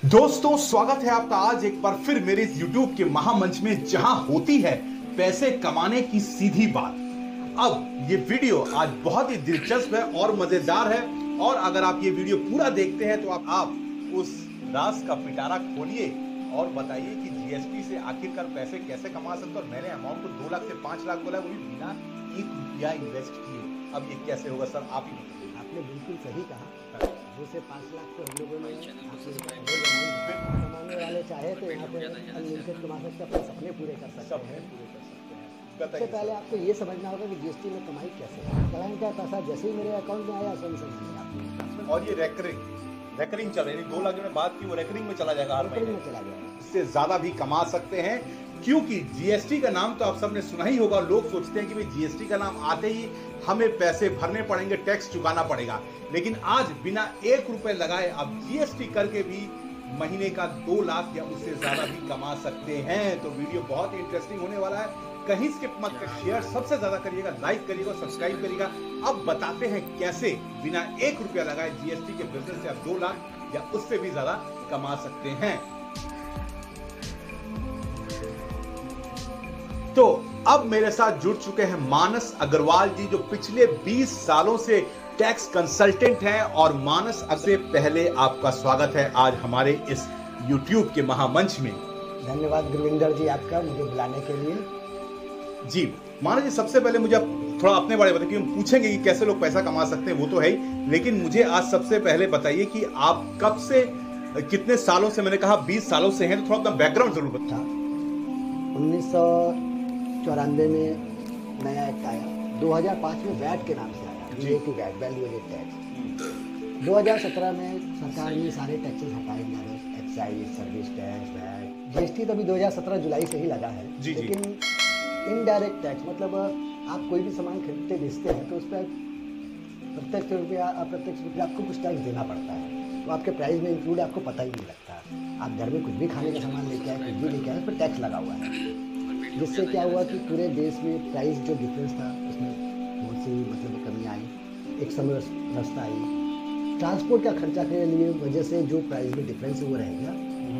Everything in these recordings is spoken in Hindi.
दोस्तों, स्वागत है आपका आज एक बार फिर मेरे इस YouTube के महामंच में, जहां होती है पैसे कमाने की सीधी बात। अब ये वीडियो आज बहुत ही दिलचस्प है और मजेदार है, और अगर आप ये वीडियो पूरा देखते हैं तो आप उस राज का पिटारा खोलिए और बताइए कि जीएसटी से आखिरकार पैसे कैसे कमा सकते हैं। और मैंने अमाउंट को 2 लाख से 5 लाख बोला, वो भी बिना 1 रुपया इन्वेस्ट किए। अब ये कैसे होगा सर, आप ही बताइए। आपने बिल्कुल सही कहा। 2 से 5 लाख तो हम लोगों ने कमाने वाले चाहे तो यहाँ पे अनलिमिटेड कमा सकते हैं, अपने सपने पूरे कर सकते हैं। सबसे पहले आपको ये समझना होगा कि जीएसटी में कमाई कैसे है। क्लाइंट का पैसा जैसे ही मेरे अकाउंट में आया स्वयं से मैंने और ये रेकरिंग चल रही है। 2 लाख में बात की, वो रेकरिंग में चला जाएगा, हर महीने में चला जाएगा। इससे ज्यादा भी कमा सकते हैं, क्योंकि जीएसटी का नाम तो आप सबने सुना ही होगा। लोग सोचते हैं कि भाई जीएसटी का नाम आते ही हमें पैसे भरने पड़ेंगे, टैक्स चुकाना पड़ेगा, लेकिन आज बिना 1 रुपए लगाए आप जीएसटी करके भी महीने का 2 लाख या उससे ज्यादा भी कमा सकते हैं। तो वीडियो बहुत ही इंटरेस्टिंग होने वाला है, कहीं स्किप मत कर, शेयर सबसे ज्यादा करिएगा, लाइक करिएगा, सब्सक्राइब करिएगा। अब बताते हैं कैसे बिना 1 रुपया लगाए जीएसटी के बिजनेस से आप 2 लाख या उससे भी ज्यादा कमा सकते हैं। तो अब मेरे साथ जुड़ चुके हैं मानस अग्रवाल जी, जो पिछले 20 सालों से टैक्स कंसल्टेंट हैं। और मानस, सबसे पहले आपका स्वागत है आज हमारे इस YouTube के महामंच में। धन्यवाद गुरविंदर जी आपका मुझे बुलाने के लिए। जी मानस जी, सबसे पहले मुझे आप थोड़ा अपने बारे में बताइए। हम पूछेंगे कि कैसे लोग पैसा कमा सकते हैं, वो तो है ही, लेकिन मुझे आज सबसे पहले बताइए कि आप कब से, कितने सालों से, मैंने कहा 20 सालों से हैं, तो थोड़ा अपना बैकग्राउंड जरूर बताइए। 1994 में नया एक्ट आया, 2005 में वैट के नाम से आया, वैट, वैल्यू एडेड टैक्स। 2017 में सरकार ने सारे टैक्सेस हटाए, excise, service tax, VAT. GST तो अभी 2017 जुलाई से ही लगा है, लेकिन इनडायरेक्ट टैक्स मतलब आप कोई भी सामान खरीदते बेचते हैं तो उस पर प्रत्यक्ष रुपया अप्रत्यक्ष रुपया आपको कुछ टैक्स देना पड़ता है। तो आपके प्राइस में इंक्लूड आपको पता ही नहीं लगता। आप घर में कुछ भी खाने का सामान लेके आए, कुछ भी लेके आए, उस पर टैक्स लगा हुआ है। जिससे क्या हुआ कि पूरे देश में प्राइस जो डिफरेंस था उसमें बहुत सी मतलब कमी आई, एक समय व्यवस्था आई। ट्रांसपोर्ट का खर्चा के लिए वजह से जो प्राइस में डिफरेंस है वो रह गया।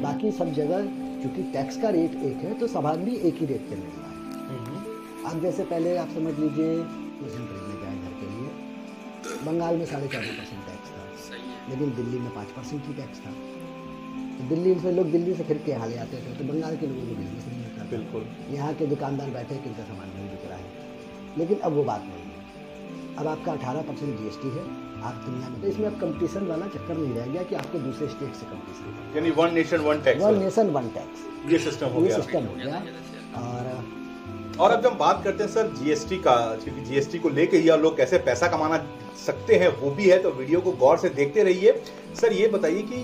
बाकी सब जगह चूँकि टैक्स का रेट एक है तो सामान भी एक ही रेट पे मिल रहा है। अब जैसे पहले आप समझ लीजिए कुशन खरीदने जाए घर के लिए, बंगाल में 14.5% टैक्स था, लेकिन दिल्ली में 5% ही टैक्स था। तो दिल्ली से लोग दिल्ली से खरीद के यहाँ ले आते थे, तो बंगाल के लोगों को बिजनेस नहीं होता। बिल्कुल, यहाँ के दुकानदार बैठे कि इनका सामान नहीं बिक रहा है। लेकिन अब वो बात नहीं है। अब आपका 18% जीएसटी है। आप दुनिया में तो इसमें अब कंपटीशन वाला चक्कर नहीं रह गया कि आपको दूसरे स्टेट से कंपटीशन, यानी one nation one tax, one nation one tax, ये सिस्टम हो गया। और अब जब हम बात करते हैं सर जीएसटी का, क्योंकि जीएसटी को लेके ही लोग कैसे पैसा कमाना सकते हैं वो भी है, तो वीडियो को गौर से देखते रहिए। सर ये बताइए कि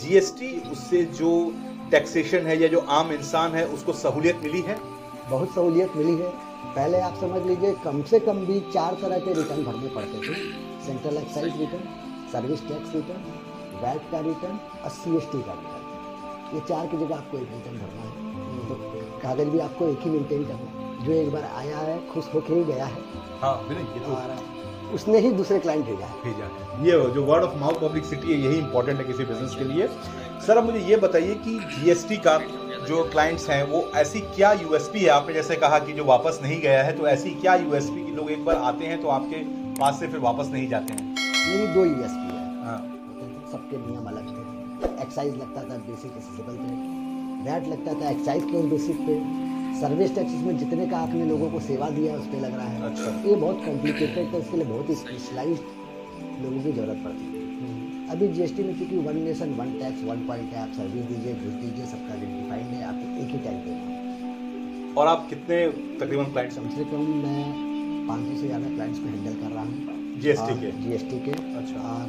जीएसटी, उससे जो टैक्सेशन है या जो आम इंसान है उसको सहूलियत मिली है? बहुत सहूलियत मिली है। पहले आप समझ लीजिए कम से कम भी 4 तरह के रिटर्न भरने पड़ते थे। Central excise return, service tax return, VAT का रिटर्न और सीएसटी का रिटर्न। ये 4 की जगह आपको एक रिटर्न भरना है। तो कागज भी आपको एक ही मेंटेन करना है। जो एक बार आया है खुश होकर ही गया है। हाँ, ये तो और उसने ही दूसरे क्लाइंट भेजा है। ये जो वर्ड ऑफ माउथ पब्लिसिटी है, यही इंपॉर्टेंट है किसी बिजनेस के लिए। सर अब मुझे ये बताइए कि जीएसटी का जो क्लाइंट्स हैं वो ऐसी क्या यूएसपी है? आपने जैसे कहा कि जो वापस नहीं गया है, तो ऐसी क्या यूएसपी कि लोग एक बार आते हैं तो आपके पास से फिर वापस नहीं जाते हैं? मेरी 2 यूएसपी है। हाँ, सबके नियम अलग थे। एक्साइज लगता था बेसिक एसेसिबल पे, वैट लगता था एक्साइज के बेसिक पे, सर्विस टैक्स में जितने का आपने लोगों को सेवा दिया उस पर लग रहा है। अच्छा। ये बहुत कॉम्प्लिकेटेड था, इसके लिए बहुत ही स्पेशलाइज्ड लोगों की जरूरत पड़ती है। अभी जीएसटी में चूंकि one nation one tax, one point है, आप सर्विस दीजिए, घुस दीजिए, सबका रेट डिफाइंड है, आपको एक ही टैक्स देना। और आप कितने तकरीबन क्लाइंट्स? कम से कम मैं 500 से ज़्यादा क्लाइंट्स को हैंडल कर रहा हूँ जीएसटी के। अच्छा। और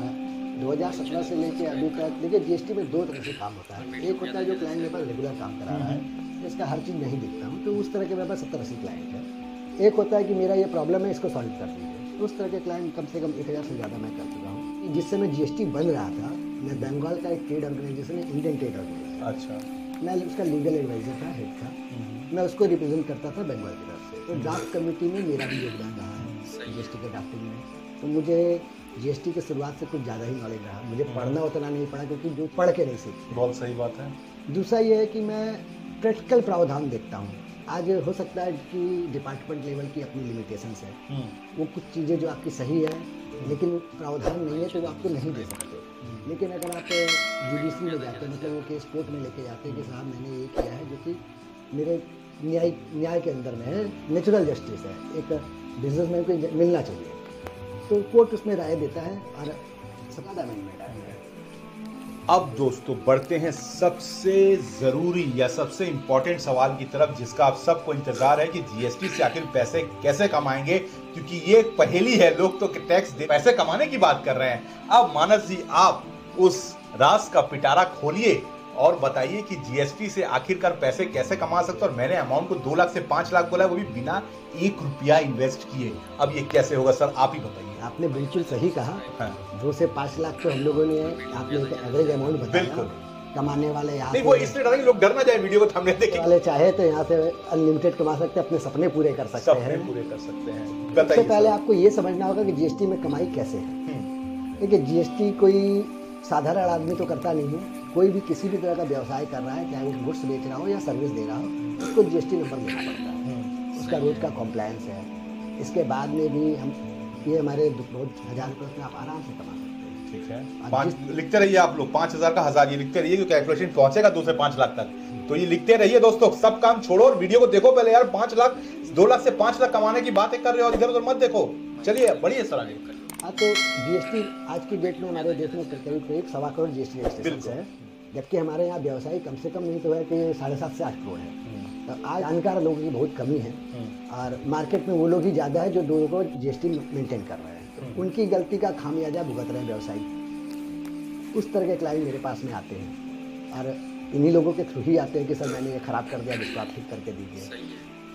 2017 से लेके अभी तक देखिए जीएसटी में 2 तरह से काम होता है। एक होता है जो क्लाइंट मेरे पास रेगुलर काम करा रहा है, इसका हर चीज़ नहीं दिखता हूँ, तो उस तरह के मेरे पास 70-80 क्लाइंट है। एक होता है कि मेरा ये प्रॉब्लम है, इसको सॉल्व कर दीजिए। उस तरह के क्लाइंट कम से कम 1000 से ज़्यादा मैं कर चुका हूँ। जिस समय जीएसटी बन रहा था, मैं बंगाल का एक ट्रेड ऑर्गेनाइजेशन है, इंडियन ट्रेड ऑर्गेनाइजेशन। अच्छा। मैं उसका लीगल एडवाइजर था, हेड था। मैं उसको रिप्रेजेंट करता था बंगाल की तरफ से। तो ड्राफ्ट कमेटी में मेरा भी योगदान रहा है जीएसटी के ड्राफ्टिंग में। तो मुझे जीएसटी की शुरुआत से कुछ ज़्यादा ही नॉलेज रहा। मुझे पढ़ना उतना नहीं पड़ा क्योंकि जो पढ़ के नहीं सीखते। बहुत सही बात है। दूसरा ये है कि मैं प्रैक्टिकल प्रावधान देखता हूँ। आज हो सकता है कि डिपार्टमेंट लेवल की अपनी लिमिटेशंस है, वो कुछ चीज़ें जो आपकी सही है लेकिन प्रावधान नहीं है तो वो आपको नहीं दे सकते। लेकिन अगर आप जुडिशरी में जाते हैं, मतलब वो केस कोर्ट में लेके जाते हैं कि साहब मैंने ये किया है जो कि मेरे न्याय के अंदर में है, नेचुरल जस्टिस है, एक बिजनेसमैन को मिलना चाहिए, तो कोर्ट उसमें राय देता है और सत्ता अमेंडमेंट आया है। अब दोस्तों बढ़ते हैं सबसे जरूरी या सबसे इंपॉर्टेंट सवाल की तरफ, जिसका आप सबको इंतजार है कि जीएसटी से आखिर पैसे कैसे कमाएंगे, क्योंकि ये एक पहेली है। लोग तो टैक्स दे पैसे कमाने की बात कर रहे हैं। अब मानस जी आप उस राज का पिटारा खोलिए और बताइए कि जीएसटी से आखिरकार पैसे कैसे कमा सकते हैं। और मैंने अमाउंट को 2 लाख से 5 लाख बोला है, वो भी बिना 1 रुपया इन्वेस्ट किए। अब ये कैसे होगा सर, आप ही बताइए। आपने बिल्कुल सही कहा। हाँ। 2 से 5 लाख तो हम लोगों ने, आपने एक एवरेज अमाउंट बताया। बिल्कुल। कमाने वाले यहाँ नहीं, वो इसलिए डरा कि लोग डर ना जाए वीडियो को थंबनेल देख के। वाले चाहे तो यहाँ से अनलिमिटेड कमा सकते हैं, अपने सपने पूरे कर सकते हैं। सपने पूरे कर सकते हैं। सबसे पहले आपको ये समझना होगा कि जीएसटी में कमाई कैसे है। देखिए, जीएसटी कोई साधारण आदमी तो करता नहीं है। कोई भी किसी भी तरह का व्यवसाय कर रहा है, चाहे वो गुड्स बेच रहा हो या सर्विस दे रहा हो, उसको जीएसटी नंबर लेना पड़ता है। उसका रोज का कॉम्प्लायंस है। इसके बाद में भी हम ये हमारे रोज 1000 रुपये उसमें आप आराम से कमा सकते हैं। ठीक है, 5 लिखते रहिए आप लोग, 5000 का 1000 ये लिखते रहिए, क्योंकि कैलकुलेशन पहुंचेगा 2 से 5 लाख तक। तो ये लिखते रहिए दोस्तों, सब काम छोड़ो और वीडियो को देखो पहले यार। 5 लाख 2 लाख से 5 लाख कमाने की बातें कर रहे हो और इधर उधर मत देखो। चलिए बढ़िए सर आगे। हाँ, तो जीएसटी आज की डेट में हमारे देश में करीब 1.25 करोड़ जीएसटी रजिस्ट्रेशन है, जबकि हमारे यहाँ व्यवसायी कम से कम नहीं तो है कि 7.5 से 8 करोड़ है। तो आज जानकार लोगों की बहुत कमी है और मार्केट में वो लोग ही ज़्यादा है जो लोगों को जीएसटी मेंटेन कर रहे हैं। तो उनकी गलती का खामियाजा भुगत रहे हैं व्यवसायी। उस तरह के क्लाइंट मेरे पास में आते हैं और इन्हीं लोगों के थ्रू ही आते हैं कि सर मैंने ये खराब कर दिया, जिसको आप ठीक करके दीजिए।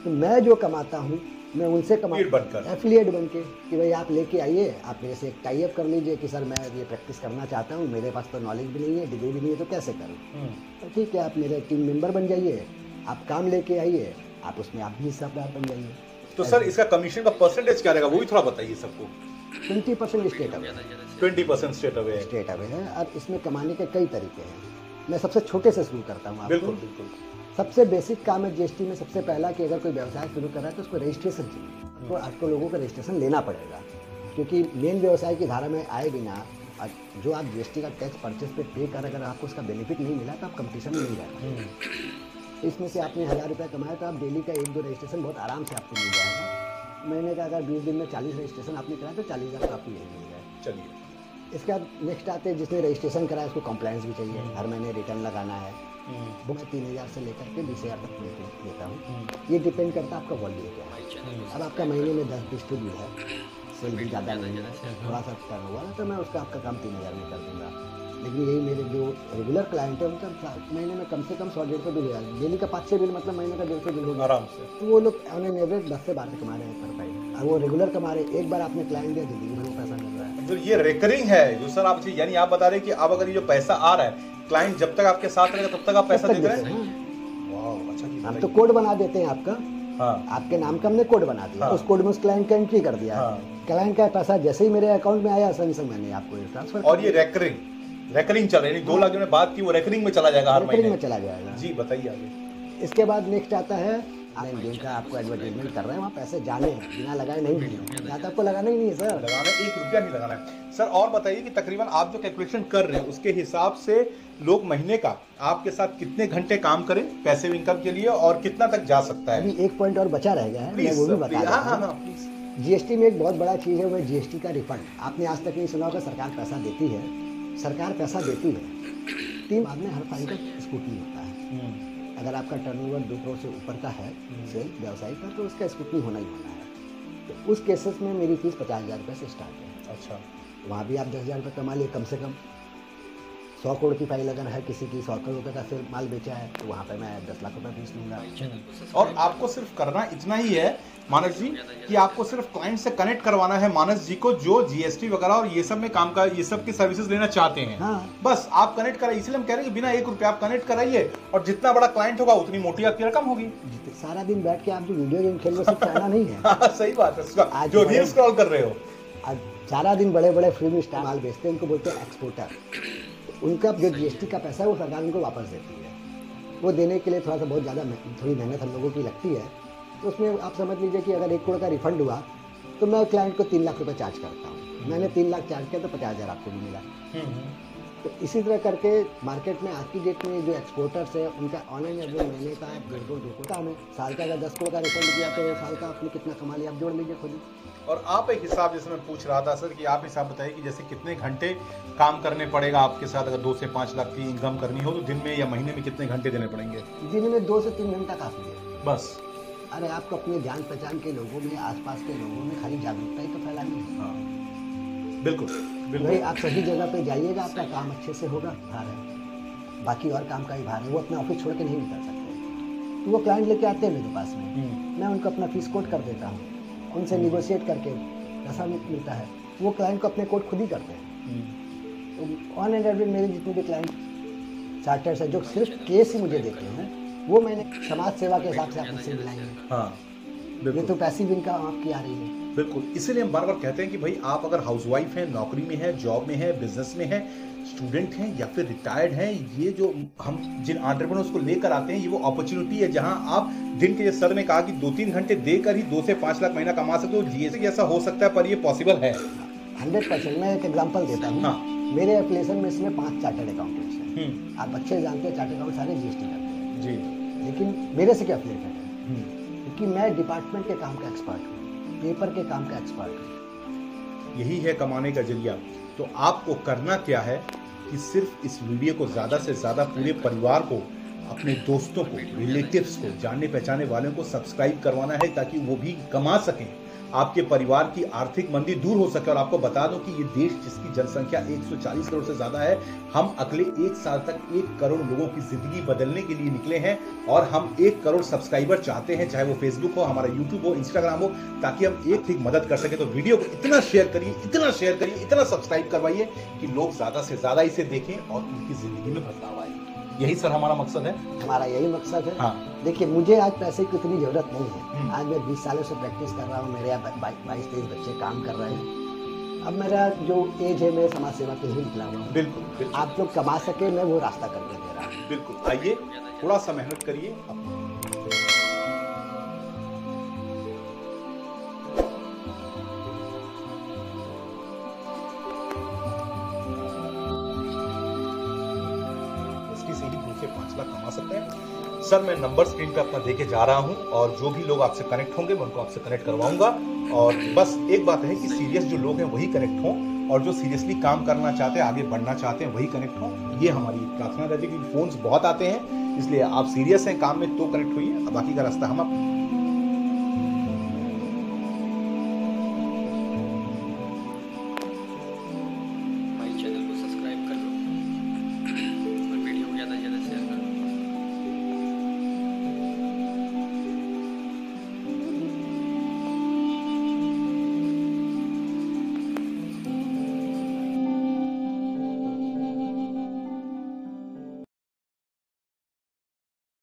तो मैं जो कमाता हूँ मैं उनसे एफिलिएट बन के कि भाई आप लेके आइए, आप मेरे से एक टाई अप कर लीजिए कि सर मैं ये प्रैक्टिस करना चाहता हूँ, मेरे पास तो नॉलेज भी नहीं है, डिग्री भी नहीं है, तो कैसे करूँ। तो ठीक है, आप मेरे टीम मेंबर बन जाइए, आप काम लेके आइए, आप उसमें आप भी हिस्सेदार बन जाइए। तो सर इसका कमीशन का परसेंटेज क्या रहेगा, वो भी थोड़ा बताइए सबको। 20% स्टेट अवे, 20% स्टेट अवे है। और इसमें कमाने के कई तरीके हैं। मैं सबसे छोटे से शुरू करता हूँ। बिल्कुल बिल्कुल। सबसे बेसिक काम है जीएसटी में सबसे पहला कि अगर कोई व्यवसाय शुरू कर रहा है तो उसको रजिस्ट्रेशन चाहिए। तो आपको लोगों का रजिस्ट्रेशन लेना पड़ेगा, क्योंकि मेन व्यवसाय की धारा में आए बिना जो आप जीएसटी का टैक्स परचेस पे पे कर, अगर आपको उसका बेनिफिट नहीं मिला तो आप कंपटीशन में नहीं जाएगा। इसमें से आपने 1000 रुपये कमाया तो आप डेली का 1-2 रजिस्ट्रेशन बहुत आराम से आपको मिल जाएगा। महीने का अगर 20 दिन में 40 रजिस्ट्रेशन आपने कराया तो 40,000 आपको यही मिल जाएगा। चलिए, इसके बाद नेक्स्ट आते हैं जिसने रजिस्ट्रेशन कराया उसको कंप्लायंस भी चाहिए, हर महीने रिटर्न लगाना है। बुक्स 3000 से लेकर के 20,000 तक लेता हूँ। ये डिपेंड करता है आपका वॉल्यूम क्या है। अब आपका महीने में 10-20 तो भी है, सेल भी ज़्यादा नहीं है, थोड़ा सा टर्न हुआ है, तो मैं उसका आपका काम 3000 में कर दूँगा। लेकिन यही मेरे जो रेगुलर क्लाइंट है उनका महीने में कम से कम 100-150 बिल है। डेली का 5-6 बिल मतलब महीने का 150 बिल होगा आराम से। तो वो लोग ऑन एन एवरेज 10 से 12 कमा रहे हैं पर पाई, और वो रेगुलर कमा रहे हैं। एक बार आपने क्लाइंट दिया, जिंदगी भर वो पैसा मिल रहा है। तो ये रिकरिंग है जो सर आप, यानी आप बता रहे हैं कि आप अगर ये जो पैसा आ रहा है, क्लाइंट जब तक आपके साथ रहेगा तब तक आप पैसा देते हैं। वाह, अच्छा चीज। हम तो कोड बना देते हैं आपका। हाँ। आपके नाम का हमने कोड बना दिया। हाँ। उस कोड में उस क्लाइंट का एंट्री कर दिया। हाँ। क्लाइंट का पैसा जैसे ही मेरे अकाउंट में आया आसानी से मैंने आपको ट्रांसफर। और ये रेकरिंग चल रही है, 2 लाख जो बात की वो रेकरिंग में चला जाएगा हर महीने में चला जाएगा। जी बताइए आगे। इसके बाद नेक्स्ट आता है जिनका आपको एडवर्टाइजमेंट कर रहे हैं वहाँ पैसे जाने हैं, बिना लगाए नहीं मिलेंगे। यहाँ तो आपको लगाना ही नहीं है सर, लगाना 1 रुपया नहीं लगाना है सर। और बताइए कि तकरीबन आप जो कैलकुलेशन कर रहे हैं उसके हिसाब से लोग महीने का आपके साथ कितने घंटे काम करें पैसिव इनकम के लिए और कितना तक जा सकता है। अभी एक पॉइंट और बचा रह गया है, मैं वो भी बता रहा हूँ। जीएसटी में एक बहुत बड़ा चीज़ है, वो जीएसटी का रिफंड। आपने आज तक नहीं सुना होगा, सरकार पैसा देती है। सरकार पैसा देती है, 3 बाद में हर फाइल का स्कूटनी होता है। अगर आपका टर्नओवर 2 करोड़ से ऊपर का है सेल व्यवसाय का, तो उसका स्कूटनी होना ही होना है। तो उस केसेस में मेरी फीस 50,000 रुपये से स्टार्ट है। अच्छा, वहाँ भी आप 10,000 रुपये कमा लिए कम से कम। 100 करोड़ की फाइल अगर है, किसी की 100 करोड़ रुपये का सेल माल बेचा है, तो वहाँ पे मैं 10 लाख रुपये फीस लूँगा। और आपको सिर्फ करना इतना ही है मानस जी कि आपको सिर्फ क्लाइंट से कनेक्ट करवाना है मानस जी को, जो जीएसटी वगैरह और ये सब में काम का ये सब की सर्विसेज लेना चाहते हैं। हाँ। बस आप कनेक्ट कराइए, इसलिए हम कह रहे हैं कि बिना 1 रुपया आप कनेक्ट कराइए और जितना बड़ा क्लाइंट होगा उतनी मोटी आपकी रकम होगी। सारा दिन बैठ के आप जो वीडियो गेम खेल रहे हो, सिर्फ चाहना नहीं है। सही बात है, जो रील स्क्रॉल कर रहे हो। आज सारा दिन बड़े बड़े फिल्म स्टार माल बेचते हैं, उनको बोलते हैं एक्सपोर्टर। उनका जो जीएसटी का पैसा है वो सरकार उनको वापस देती है। वो देने के लिए थोड़ा सा बहुत ज़्यादा थोड़ी मेहनत हम लोगों की लगती है। तो उसमें आप समझ लीजिए कि अगर 1 करोड़ का रिफंड हुआ तो मैं क्लाइंट को 3 लाख रुपए चार्ज करता हूँ। मैंने 3 लाख चार्ज किया तो 50,000 आपको भी मिला। तो इसी तरह करके मार्केट में आज की डेट में जो एक्सपोर्टर्स है उनका ऑनलाइन एवरेज महीने का 1.5 का हमें साल का अगर 10 करोड़ का रिफंड किया तो साल का आपने कितना कमा लिया, आप जोड़ लीजिए खुद ही। और आप एक हिसाब, जैसे मैं पूछ रहा था सर कि आप हिसाब बताइए कि जैसे कितने घंटे काम करने पड़ेगा आपके साथ, अगर 2 से 5 लाख की इनकम करनी हो तो दिन में या महीने में कितने घंटे देने पड़ेंगे? दिन में 2 से 3 घंटा काफी है बस। अरे आपको अपने जान पहचान के लोगों में, आसपास के लोगों में खाली जागरूकता ही तो फैलानी है। हाँ, बिल्कुल बिल्कुल। भाई आप सही जगह पे जाइएगा, आपका काम अच्छे से होगा, भार है, बाकी और काम का ही भार है, वो अपना ऑफिस छोड़ के नहीं निकल सकते। तो वो क्लाइंट लेके आते हैं मेरे पास में, मैं उनको अपना फीस कोट कर देता हूँ, उनसे निगोशिएट करके पैसा मिलता है, वो क्लाइंट को अपने कोट खुद ही करते हैं। तो ऑन एंड एवरेज मेरे जितने भी क्लाइंट चार्टर्स है जो सिर्फ केस ही मुझे देते हैं, वो मैंने समाज सेवा के हिसाब से आप मुझसे मिलाएंगे। हाँ, ये तो पैसिव इनकम आपकी आ रही है। बिल्कुल, इसीलिए हम बार बार कहते हैं कि भाई आप अगर हाउसवाइफ हैं, नौकरी में है, जॉब में है, बिजनेस में है, स्टूडेंट हैं या फिर रिटायर्ड हैं, ये जो हम जिन एंटरप्रेन्योर्स को लेकर आते हैं ये वो अपॉर्चुनिटी है जहां आप दिन के, सर ने कहा कि 2-3 घंटे देकर ही 2 से 5 लाख महीना कमा सकते हो। जीएसटी ऐसा हो सकता है पर ये पॉसिबल है 100%। मैं एक एग्जांपल देता हूँ। हाँ। मेरे एप्लीकेशन में इसमें 5 चार्टर्ड अकाउंटेंट्स हैं। आप अच्छे जानते हैं चार्टर्ड अकाउंट सारे जीएसटी करते हैं जी, लेकिन मेरे से क्या अफिलिएटेड है, क्योंकि मैं डिपार्टमेंट के काम का एक्सपर्ट हूँ, पेपर के काम का एक्सपर्ट हूँ। यही है कमाने का जरिया। तो आपको करना क्या है कि सिर्फ इस वीडियो को ज़्यादा से ज़्यादा पूरे परिवार को, अपने दोस्तों को, रिलेटिव्स को, जानने पहचाने वालों को सब्सक्राइब करवाना है ताकि वो भी कमा सकें, आपके परिवार की आर्थिक मंदी दूर हो सके। और आपको बता दूं कि ये देश जिसकी जनसंख्या 140 करोड़ से ज्यादा है, हम अगले 1 साल तक 1 करोड़ लोगों की जिंदगी बदलने के लिए निकले हैं और हम 1 करोड़ सब्सक्राइबर चाहते हैं, चाहे वो फेसबुक हो, हमारा यूट्यूब हो, इंस्टाग्राम हो, ताकि हम एक मदद कर सके। तो वीडियो को इतना शेयर करिए, इतना शेयर करिए, इतना सब्सक्राइब करवाइए कि लोग ज्यादा से ज्यादा इसे देखें और उनकी जिंदगी में बदलाव आए। यही सर हमारा मकसद है। हमारा यही मकसद है। हाँ। देखिए मुझे आज पैसे की उतनी जरूरत नहीं है। आज मैं 20 सालों से प्रैक्टिस कर रहा हूँ, मेरे यहाँ 22-23 बच्चे काम कर रहे हैं। अब मेरा जो एज है, मैं समाज सेवा के लिए निकला हुआ हूँ। बिल्कुल, बिल्कुल। आप लोग कमा सके, मैं वो रास्ता करके दे रहा हूँ। बिल्कुल, आइए थोड़ा सा मेहनत करिए। से ही 2 से 5 लाख कमा सकते हैं। सर मैं नंबर स्क्रीन पे अपना देके जा रहा हूं और जो भी लोग आपसे कनेक्ट होंगे मैं उनको आपसे कनेक्ट करवाऊंगा। और बस एक बात है कि सीरियस जो लोग हैं वही कनेक्ट हों और जो सीरियसली काम करना चाहते हैं, आगे बढ़ना चाहते हैं, वही कनेक्ट हों। ये हमारी प्रार्थना रहती है क्योंकि फोन्स बहुत आते हैं, इसलिए आप सीरियस हैं काम में तो कनेक्ट होइए, बाकी का रास्ता हम